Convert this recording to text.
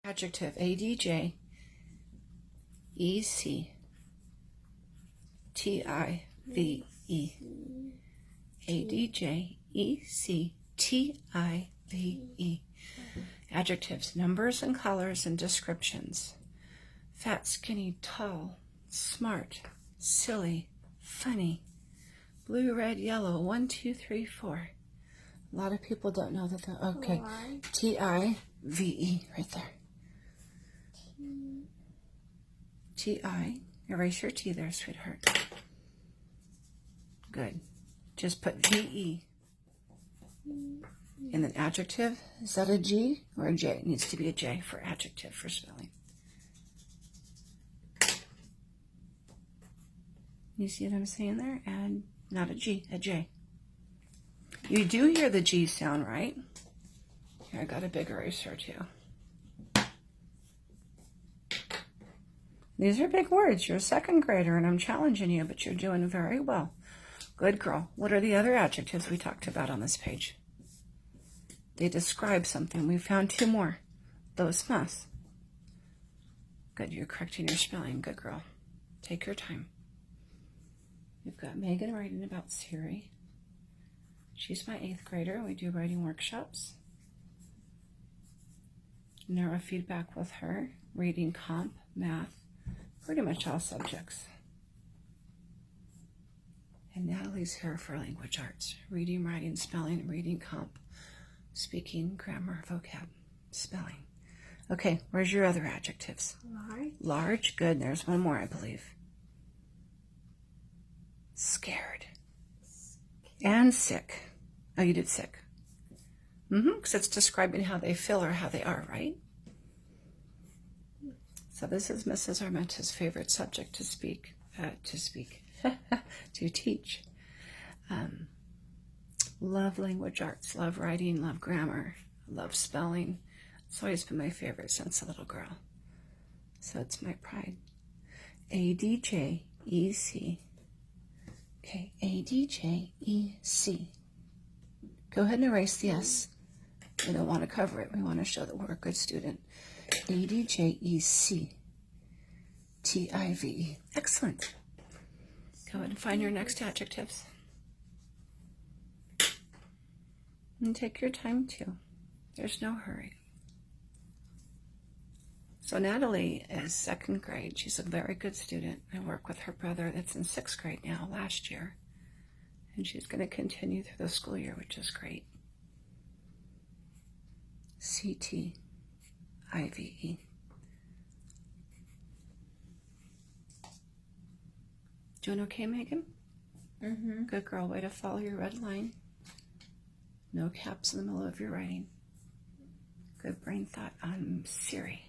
Adjective, A-D-J, E-C, T-I-V-E. A-D-J, E-C, T-I-V-E. Adjectives, numbers and colors and descriptions. Fat, skinny, tall, smart, silly, funny, blue, red, yellow, 1, 2, 3, 4. A lot of people don't know that. Okay, T-I-V-E right there. T-I, erase your T there, sweetheart. Good. Just put V-E. And then adjective, is that a G or a J? It needs to be a J for adjective for spelling. You see what I'm saying there? And not a G, a J. You do hear the G sound, right? Here, I got a big eraser too. These are big words. You're a second grader and I'm challenging you, but you're doing very well. Good girl. What are the other adjectives we talked about on this page? They describe something. We found 2 more. Those must. Good. You're correcting your spelling. Good girl. Take your time. We've got Megan writing about Siri. She's my 8th grader. We do writing workshops. Neurofeedback with her. Reading comp, math, pretty much all subjects. And Natalie's here for language arts. Reading, writing, spelling, reading comp, speaking, grammar, vocab, spelling. Okay, where's your other adjectives? Large. Large, good. There's one more, I believe. Scared. And sick. Oh, you did sick. Because it's describing how they feel or how they are, right? So this is Mrs. Armenta's favorite subject to teach. Love language arts, love writing, love grammar, love spelling. It's always been my favorite since a little girl. So it's my pride. A-D-J-E-C. Okay, A-D-J-E-C. Go ahead and erase the S. We don't want to cover it. We want to show that we're a good student. A-D-J-E-C. T-I-V-E. Excellent. Go ahead and find your next adjectives. And take your time too. There's no hurry. So Natalie is 2nd grade. She's a very good student. I work with her brother that's in 6th grade now, last year. And she's going to continue through the school year, which is great. C-T-I-V-E. Doing okay, Megan? Mm-hmm. Good girl. Way to follow your red line. No caps in the middle of your writing. Good brain thought on Siri.